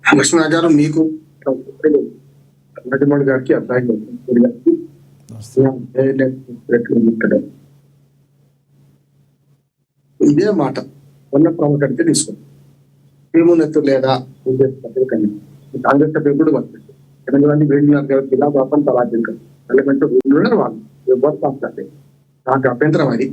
లక్ష్మణ గారు మీకు నటిమణి గారికి అబ్బాయి గారికి ఇదే మాట ఉన్న ప్రాముఖ్యత తీసుకుంది శ్రీమునెత్తు లేదా కాంగ్రెస్ సభ్యులు కూడా వర్తింది 8 మంది వేడినారు కాబట్టి ఇలా పాపం తలాజింక ఎలిమెంట్ వాళ్ళు నాకు అభ్యంతరం అది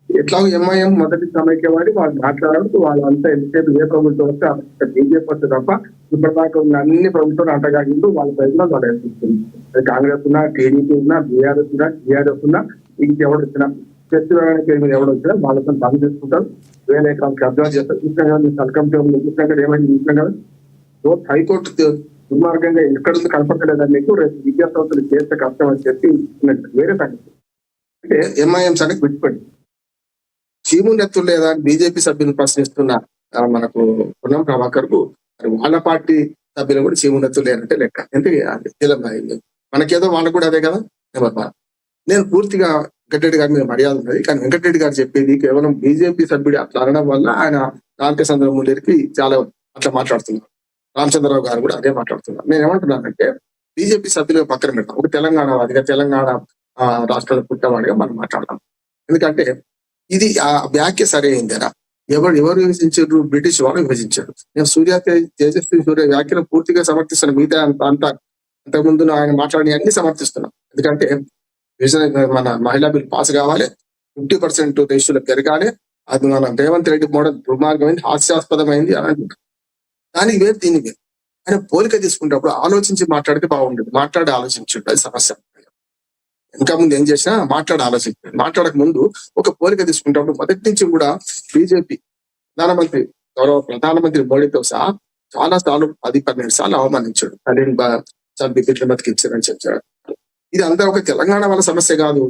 ఎట్లాగో ఎంఐఎం మొదటి సమైక్యవాడి వాళ్ళు మాట్లాడారు వాళ్ళంతా ఎంతసేపు ఏ ప్రభుత్వం వస్తే బీజేపీ వస్తే తప్ప ఇప్పటిదాకా ఉన్న అన్ని ప్రభుత్వాలు అంటగాగిండు వాళ్ళ ప్రజలు వాళ్ళు ఏర్పడుతుంది కాంగ్రెస్ ఉన్నా టీడీపీ ఉన్నా బీఆర్ఎస్ ఉన్నా టీఆర్ఎస్ ఉన్నా ఇంకెవడు వచ్చినా చర్చ పేరు మీద ఎవడు వచ్చినా వాళ్ళతో పని చేసుకుంటారు 1000 ఎకరాలకు అర్థం చేస్తారు చూసినా సల్కం చూసినా ఏమైంది చూసినా కదా హైకోర్టు దుర్మార్గంగా ఎక్కడుంది కనపడలేదని మీకు రేపు విద్యా సంస్థలు చేస్తే కష్టం అని చెప్పి వేరే సంగతి అంటే ఎంఐఎం సంగతి విడిపడి చీమునెత్తు లేదా బీజేపీ సభ్యులు ప్రశ్నిస్తున్న మనకు పొన్నం ప్రభాకర్ కు వాళ్ళ పార్టీ సభ్యులు కూడా చీమునెత్తు లేనంటే లెక్క ఎందుకంటే మనకేదో వాళ్ళకు కూడా అదే కదా నేను పూర్తిగా వెంకటరెడ్డి గారి మీద మర్యాద ఉన్నది కానీ వెంకటరెడ్డి గారు చెప్పేది కేవలం బీజేపీ సభ్యుడు అట్లా అనడం వల్ల ఆయన రామకృష్ణములకి చాలా అట్లా మాట్లాడుతున్నారు. రామచంద్రరావు గారు కూడా అదే మాట్లాడుతున్నారు. నేను ఏమంటున్నానంటే బీజేపీ సభ్యులు పక్కన పెడతాం, ఒక తెలంగాణ వాదిగా తెలంగాణ రాష్ట్రంలో పుట్టవాడిగా మనం మాట్లాడదాం. ఎందుకంటే ఇది ఆ వ్యాఖ్య సరైందేనా? ఎవరు విభజించారు? బ్రిటిష్ వాళ్ళు విభజించారు. నేను తేజస్వి సూర్య వ్యాఖ్యను పూర్తిగా సమర్థిస్తాను. మిగతా అంతకుముందు ఆయన మాట్లాడి అన్ని సమర్థిస్తున్నాం. ఎందుకంటే మన మహిళా బిల్ పాస్ కావాలి, 50% రేషియోలో పెరగాలి, అది మన రేవంత్ రెడ్డి మోడల్ దుర్మార్గమైంది, హాస్యాస్పదమైంది అని అంటున్నారు. దానికి వేరు దీనికి వేరు. ఆయన పోలిక తీసుకునేటప్పుడు ఆలోచించి మాట్లాడితే బాగుండేది. మాట్లాడి ఆలోచించండి, అది సమస్య. ఇంకా ముందు ఏం చేసినా ఆలోచించండి. మాట్లాడక ముందు ఒక పోలిక తీసుకునేటప్పుడు మొదటి నుంచి కూడా బీజేపీ గౌరవ ప్రధానమంత్రి మోడీతో సహా చాలా సార్లు 10-12 సార్లు అవమానించాడు. బతికి ఇచ్చారని చెప్పాడు. ఇది అంతా ఒక తెలంగాణ వాళ్ళ సమస్య కాదు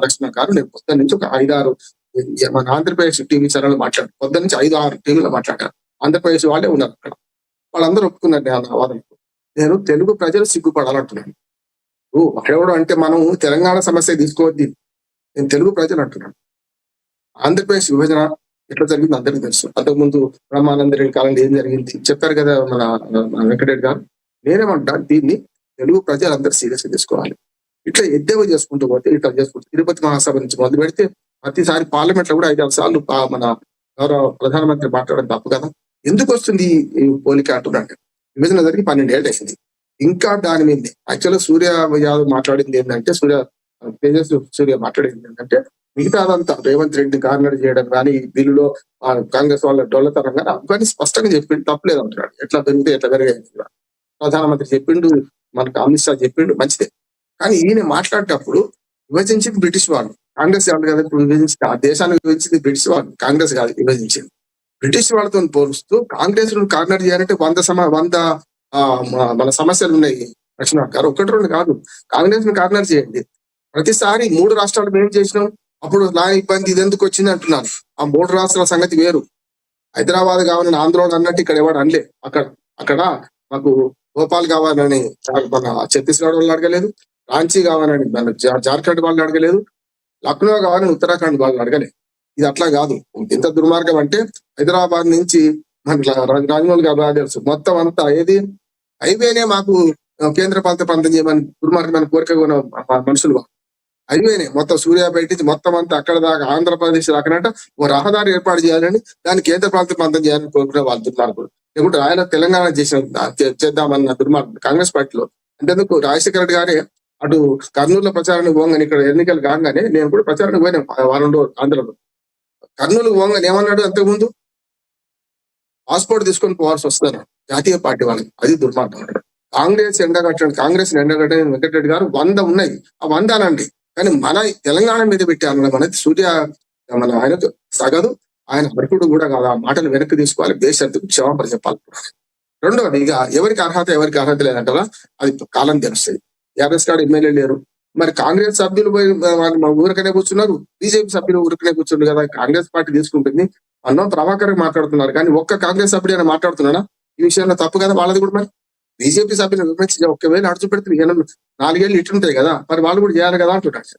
లక్ష్మణ గారు. నేను పొద్దున్న నుంచి ఒక 5-6 మన ఆంధ్రప్రదేశ్ టీవీ ఛానల్ మాట్లాడారు. పొద్దున్న నుంచి 5-6 టీవీలో మాట్లాడారు. ఆంధ్రప్రదేశ్ వాళ్ళే ఉన్నారు అక్కడ. వాళ్ళందరూ ఒప్పుకున్నారు నా వాదనకు. నేను తెలుగు ప్రజలు సిగ్గుపడాలంటున్నాను. ఎవడు అంటే మనం తెలంగాణ సమస్య తీసుకోవద్దు, నేను తెలుగు ప్రజలు అంటున్నాను. ఆంధ్రప్రదేశ్ విభజన ఎట్లా జరిగింది అందరికీ తెలుసు. అంతకుముందు బ్రహ్మానందరెడ్డి కాలంలో ఏం జరిగింది చెప్పారు కదా మన వెంకటరెడ్డి గారు. నేనేమంటా దీన్ని తెలుగు ప్రజలు అందరూ సీరియస్ గా తీసుకోవాలి. ఇట్లా ఎద్దేవా చేసుకుంటూ పోతే ఇట్లా చేసుకుంటూ తిరుపతి మహాసభ నుంచి మొదలు పెడితే ప్రతిసారి పార్లమెంట్ లో కూడా 5-6 సార్లు మన గౌరవ ప్రధానమంత్రి మాట్లాడడం తప్పు కదా. ఎందుకు వస్తుంది ఈ పోలిక అంటున్నాడు? విభజన జరిగి 12 ఏళ్ళు అయింది. ఇంకా దాని మీద యాక్చువల్గా సూర్య యాదవ్ మాట్లాడింది ఏంటంటే తేజస్వి సూర్య మాట్లాడింది ఏంటంటే మిగతాదంతా రేవంత్ రెడ్డి కార్నర్ చేయడం కానీ ఈ బిల్లులో కాంగ్రెస్ వాళ్ళ డొల్లతనం కానీ అవన్నీ స్పష్టంగా చెప్పిండు, తప్పలేదు అంటున్నాడు. ఎట్లా పెరిగితే ఎట్లా పెరిగాయి ప్రధానమంత్రి చెప్పిండు, మనకు అమిత్ షా చెప్పిండు, మంచిదే. కానీ ఈయన మాట్లాడేటప్పుడు విభజించింది బ్రిటిష్ వాళ్ళు, కాంగ్రెస్ వాళ్ళు కదా. ఇప్పుడు విభజించింది ఆ దేశాన్ని విభజించింది బ్రిటిష్ వాళ్ళు, కాంగ్రెస్ కాదు విభజించింది. బ్రిటిష్ వాళ్ళతో పోలుస్తూ కాంగ్రెస్ కార్నర్ చేయాలంటే 100 మన సమస్యలు ఉన్నాయి లక్ష్మణ గారు. 1-2 కాదు, కాంగ్రెస్ ని కార్నర్ చేయండి. ప్రతిసారి 3 రాష్ట్రాలు మేము చేసినాం, అప్పుడు నా ఇబ్బంది ఇది ఎందుకు వచ్చింది అంటున్నారు. ఆ 3 రాష్ట్రాల సంగతి వేరు. హైదరాబాద్ కావాలని ఆందోళన అన్నట్టు ఇక్కడ ఎవరు అనలే. అక్కడ మాకు భోపాల్ కావాలని మన ఛత్తీస్గఢ్ వాళ్ళు అడగలేదు, రాంచీ కావాలని మన జార్ఖండ్ వాళ్ళు అడగలేదు, లక్నో కావాలని ఉత్తరాఖండ్ వాళ్ళు అడగలేదు. ఇది అట్లా కాదు. ఎంత దుర్మార్గం అంటే హైదరాబాద్ నుంచి రాజమౌళి గారు తెలుసు మొత్తం అంతా ఏది హైవేనే మాకు కేంద్ర పాలిత ప్రాంతం చేయమని దుర్మార్గమైన కోరిక మనుషులు. హైవేనే మొత్తం సూర్యాపేట నుంచి మొత్తం అంతా అక్కడ దాకా ఆంధ్రప్రదేశ్ దాకానంట ఓ రహదారి ఏర్పాటు చేయాలని, దాన్ని కేంద్ర ప్రాంత ప్రాంతం చేయాలని కోరుకునే వాళ్ళు దుర్మార్గులు. లేకుంటే ఆయన తెలంగాణ చేద్దామన్న దుర్మార్గులు కాంగ్రెస్ పార్టీలో. అంతేందుకు రాజశేఖర రెడ్డి గారే అటు కర్నూలులో ప్రచారానికి పోగానే, ఇక్కడ ఎన్నికలు కాగానే నేను కూడా ప్రచారానికి పోయినా 2 రోజులు ఆంధ్రలో. కర్నూలు పోగానే ఏమన్నాడు? అంతకుముందు పాస్పోర్ట్ తీసుకొని పోవాల్సి వస్తారు జాతీయ పార్టీ వాళ్ళకి. అది దుర్మార్గం. కాంగ్రెస్ ఎండగట్టండి, కాంగ్రెస్ ఎండగట్టండి వెంకటరెడ్డి గారు 100 ఉన్నాయి. ఆ 100 అనండి, కానీ మన తెలంగాణ మీద పెట్టారన్నది అనేది సూర్య మన ఆయనకు సగదు. ఆయన అర్హుడు కూడా కాదు. ఆ మాటలు వెనక్కి తీసుకోవాలి, దేశానికి క్షమాపణ చెప్పాలి. రెండవది, ఇక ఎవరికి అర్హత లేదంటారా, అది కాలం తెలుస్తుంది. 50 కాడ ఎమ్మెల్యే లేరు, మరి కాంగ్రెస్ సభ్యులు ఊరికనే కూర్చున్నారు, బీజేపీ సభ్యులు ఊరికనే కూర్చున్నారు కదా. కాంగ్రెస్ పార్టీ తీసుకుంటుంది. అన్నం ప్రభాకర్ మాట్లాడుతున్నారు, కానీ ఒక్క కాంగ్రెస్ సభ్యుడు అయినా మాట్లాడుతున్నాడా ఈ విషయంలో? తప్పు కదా వాళ్ళది కూడా. మరి బీజేపీ సభ్యులు విమర్శించి ఒక్కవేళ అడుచు పెడితే 4 ఏళ్ళు ఇట్లుంటాయి కదా, మరి వాళ్ళు కూడా చేయాలి కదా అంటున్నాడు.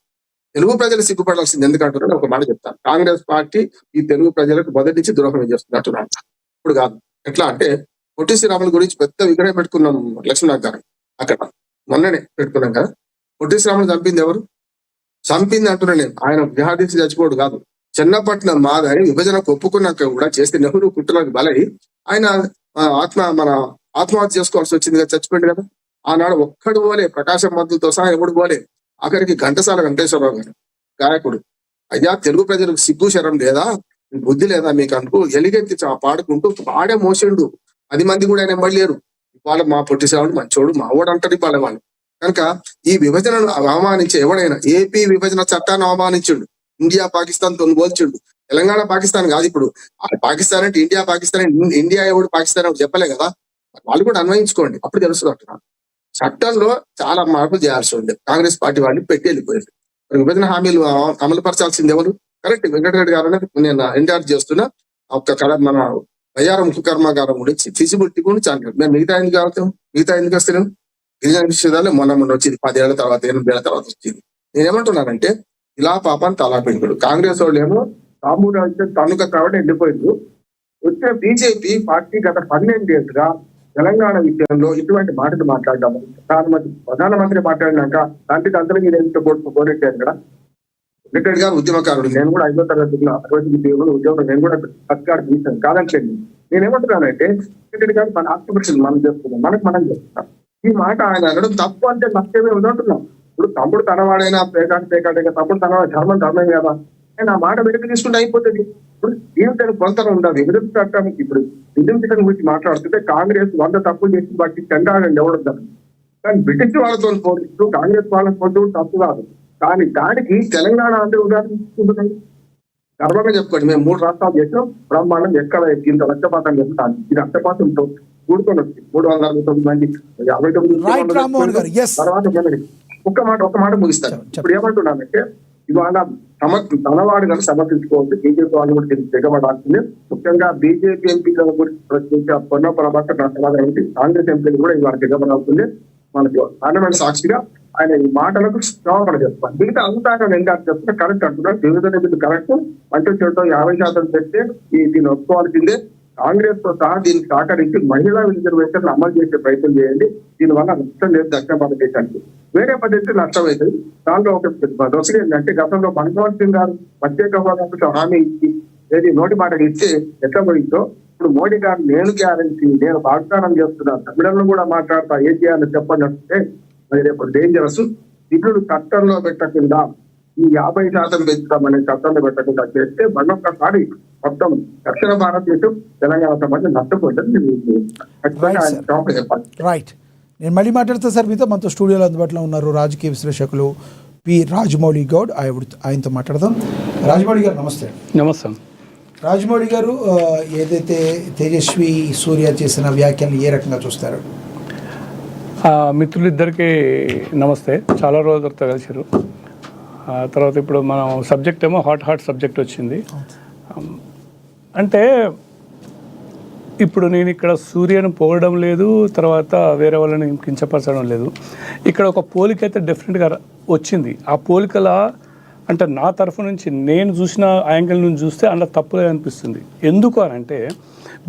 తెలుగు ప్రజలు సిగ్గుపడాల్సింది ఎందుకంటున్నాడు ఒక మాట చెప్తాను. కాంగ్రెస్ పార్టీ ఈ తెలుగు ప్రజలకు మొదటి నుంచి ద్రోహం చేస్తుంది అంటున్నాడు. ఇప్పుడు కాదు. ఎట్లా అంటే పొట్టి శ్రీరాములు గురించి పెద్ద విగ్రహం పెట్టుకున్నాం లక్ష్మీనాథ్ గారు అక్కడ మొన్ననే పెట్టుకున్నాం కదా. పొట్టి శ్రీరాములు చంపింది ఎవరు? చంపింది అంటున్నా నేను, ఆయన విహాదీసి చచ్చిపోడు కాదు. చెన్నపట్నం మాదని విభజనకు ఒప్పుకున్నాక కూడా చేస్తే నెహ్రూ కుట్రలకు బలై ఆయన మన ఆత్మహత్య చేసుకోవాల్సి వచ్చింది కదా, చచ్చిపోయింది కదా. ఆనాడు ఒక్కడు పోలే, ప్రకాశం మంత్రులతో సహా ఎవడు పోలే. ఆఖరికి ఘంటసాల వెంకటేశ్వరరావు గారు గాయకుడు, అయ్యా తెలుగు ప్రజలకు సిగ్గు శరం లేదా, బుద్ధి లేదా మీకు అనుకో ఎలిగెత్తి పాడుకుంటూ పాడే మోసిండు. 10 మంది కూడా ఆయన ఎంబడలేరు. వాళ్ళ మా పొట్టి శ్రీరాములు మంచోడు మా ఓడు అంటారు వాళ్ళ వాళ్ళు. కనుక ఈ విభజనను అవమానించే ఎవడైనా, ఏపీ విభజన చట్టాన్ని అవమానించిండు, ఇండియా పాకిస్తాన్ తో పోల్చిండు. తెలంగాణ పాకిస్తాన్ కాదు ఇప్పుడు, పాకిస్తాన్ అంటే ఇండియా, పాకిస్తాన్ ఇండియా ఎవడు పాకిస్తాన్ ఎవడు చెప్పలే కదా. వాళ్ళు కూడా అన్వయించుకోండి, అప్పుడు తెలుస్తుంది అంటున్నాను. చట్టంలో చాలా మార్పులు చేయాల్సి ఉంది. కాంగ్రెస్ పార్టీ వాళ్ళు పెట్టి వెళ్ళిపోయారు. విభజన హామీలు అమలు పరచాల్సింది ఎవరు? కరెక్ట్, వెంకటరెడ్డి గారు అనేది నేను ఎన్ఆర్ చేస్తున్నా. మన బయ్యారం ఉక్కు కర్మాగారం గురించి ఫిజిబిలిటీ గురించి అంటారు. మేము మిగతా ఎందుకు అవుతాం, మిగతా ఎందుకు వస్తున్నాం? గిరిజన విషయాలు మొన్న వచ్చింది, 10 ఏళ్ల తర్వాత 8 ఏళ్ల తర్వాత వచ్చింది. నేనేమంటున్నానంటే ఇలా పాపాన్ని తలా పెట్టుకోడు. కాంగ్రెస్ వాళ్ళు ఏమో రాముడు తనుక కాబట్టి వెళ్ళిపోయింది. వచ్చే బీజేపీ పార్టీ గత 12 ఏళ్ళుగా తెలంగాణ విషయంలో ఇటువంటి మాటలు మాట్లాడదాము. ప్రధానమంత్రి మాట్లాడినాక దాంట్లో అందరూ మీరు కోరెట్టారు కదా. వెంకటరెడ్డి గారు ఉద్యమకారుడు, నేను కూడా 5వ తరగతిలో ఉద్యోగం నేను కూడా సత్కారం తీసాను కాదంటండి. నేనేమంటున్నానంటే వెంకటరెడ్డి గారు మన ఆత్మపరిశీలన మనం చేస్తున్నాం, మనం చేస్తున్నాం. ఈ మాట ఆయన అనడం తప్పు అంటే నష్టమే ఉందంటున్నాం. ఇప్పుడు తమ్ముడు తనవాడైనా పేకాటైనా తమ్ముడు తనవాడు ధర్మం కదా. నేను ఆ మాట వెనక్కి తీసుకుంటే అయిపోతుంది. ఇప్పుడు దీనితో కొంత ఉండాలి. విభజన చట్టం ఇప్పుడు విభజన చట్టం గురించి మాట్లాడుతుంటే కాంగ్రెస్ 100 తప్పులు చేసి బట్టి చంద్రాగండి ఎవరు. కానీ బ్రిటిష్ వాళ్ళతో పోలిస్తూ కాంగ్రెస్ వాళ్ళతో పోల్చడం తప్పు కాదు. కానీ దానికి తెలంగాణ అంటే ఉదాహరణ తీసుకుంటున్నాయి. గర్వంగా చెప్పుకోండి, మేము 3 రాష్ట్రాలు చేసాం, బ్రహ్మాండం ఎక్కడ ఇంత రక్తపాతం చెప్తాను. ఇది రక్తపాతంతో కూడుకొని వచ్చి 369 మంది 59 తర్వాత ఒక మాట ముగిస్తాను. ఇప్పుడు ఏమంటున్నానంటే ఇవాళ తనవాడుగా సమర్థించుకోవచ్చు. బీజేపీ వాళ్ళు కూడా దిగబడాల్సింది. ముఖ్యంగా బీజేపీ ఎంపీల గురించి ప్రశ్నించే పొన్న ప్రభాకర్ సమాధానం కాంగ్రెస్ ఎంపీలు కూడా ఇవాళ దిగబడాల్సింది. మనకి పార్లమెంట్ సాక్షిగా ఆయన ఈ మాటలకు క్షమాపణ చెప్తాను. మిగతా అంతా ఎంత చెప్తే కరెక్ట్ అంటున్నారు. విభజన బిల్లు కరెక్ట్, మంచి చెడుతో 50% పెడితే దీన్ని ఒప్పుకోవాల్సిందే. కాంగ్రెస్ తో సహా దీనికి సహకరించి మహిళా రిజర్వేషన్ అమలు చేసే ప్రయత్నం చేయండి. దీనివల్ల నష్టం లేదు దక్షిణ భారతదేశానికి. వేరే పద్ధతి నష్టం అవుతుంది. దానిలో ఒక దోషం ఏంటంటే గతంలో మన్మోహన్ సింగ్ గారు ప్రత్యేక హోదాకు హామీ ఇచ్చి ఏది నోటి మాట ఇస్తే ఎట్లా పోయిందో ఇప్పుడు మోడీ గారు నేను గ్యారంటీ, నేను వాగ్దానం చేస్తున్నాను, తమిళంలో కూడా మాట్లాడతా, ఏం చేయాలని చెప్పండి అంటే మరి రేపు డేంజరస్. ఇప్పుడు చట్టంలో పెట్టకుండా ఈ 50% పెంచుతామనే చట్టంలో పెట్టకుండా చేస్తే మరొకసారి మొత్తం దక్షిణ భారతదేశం తెలంగాణ సంబంధించి నష్టపోతుంది. రైట్, నేను మళ్ళీ మాట్లాడతా సార్ మీతో. మనతో స్టూడియోలో అందుబాటులో ఉన్నారు రాజకీయ విశ్లేషకులు పి రాజమౌళి గౌడ్. ఆయనతో మాట్లాడదాం. రాజమౌళి గారు నమస్తే. నమస్తే. రాజమౌళి గారు, ఏదైతే తేజస్వి సూర్య చేసిన వ్యాఖ్యలు ఏ రకంగా చూస్తారు? మిత్రులిద్దరికీ నమస్తే. చాలా రోజుల తర్వాత కలిసారు. తర్వాత ఇప్పుడు మనం సబ్జెక్ట్ ఏమో హాట్ సబ్జెక్ట్ వచ్చింది. అంటే ఇప్పుడు నేను ఇక్కడ సూర్యను పోగడం లేదు, తర్వాత వేరే వాళ్ళని కించపరచడం లేదు. ఇక్కడ ఒక పోలిక అయితే డెఫినెట్గా వచ్చింది. ఆ పోలికల అంటే నా తరఫు నుంచి నేను చూసిన యాంగిల్ నుంచి చూస్తే అందులో తప్పులే అనిపిస్తుంది. ఎందుకు అని అంటే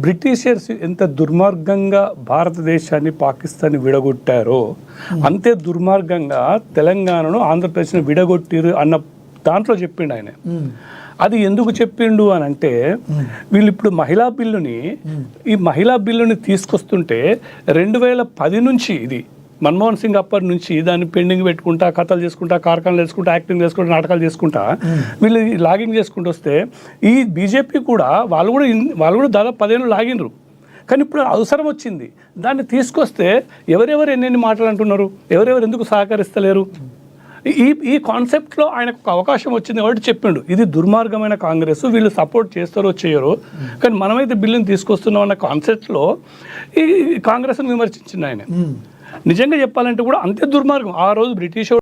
బ్రిటిషర్స్ ఎంత దుర్మార్గంగా భారతదేశాన్ని పాకిస్తాన్ని విడగొట్టారో అంతే దుర్మార్గంగా తెలంగాణను ఆంధ్రప్రదేశ్ని విడగొట్టిరు అన్న దాంట్లో చెప్పిండు ఆయన. అది ఎందుకు చెప్పిండు అని అంటే వీళ్ళు ఇప్పుడు ఈ మహిళా బిల్లుని తీసుకొస్తుంటే 2010 నుంచి ఇది మన్మోహన్ సింగ్ అప్పటి నుంచి దాన్ని పెండింగ్ పెట్టుకుంటా, కథలు చేసుకుంటా, కార్ఖానాలు చేసుకుంటా, యాక్టింగ్ చేసుకుంటా, నాటకాలు చేసుకుంటా వీళ్ళు లాగింగ్ చేసుకుంటూ వస్తే ఈ బీజేపీ కూడా వాళ్ళు కూడా దాదాపు 10 ఏళ్ళు లాగినరు. కానీ ఇప్పుడు అవసరం వచ్చింది, దాన్ని తీసుకొస్తే ఎవరెవరు ఎన్నెన్ని మాటలు అంటున్నారు, ఎవరెవరు ఎందుకు సహకరిస్తలేరు? ఈ కాన్సెప్ట్లో ఆయనకు ఒక అవకాశం వచ్చింది కాబట్టి చెప్పిండు ఇది దుర్మార్గమైన కాంగ్రెస్, వీళ్ళు సపోర్ట్ చేస్తారో చేయరో కానీ మనమైతే బిల్లుని తీసుకొస్తున్నాం అన్న కాన్సెప్ట్లో ఈ కాంగ్రెస్ని విమర్శించింది ఆయన. నిజంగా చెప్పాలంటే కూడా అంతే దుర్మార్గం. ఆ రోజు బ్రిటిష్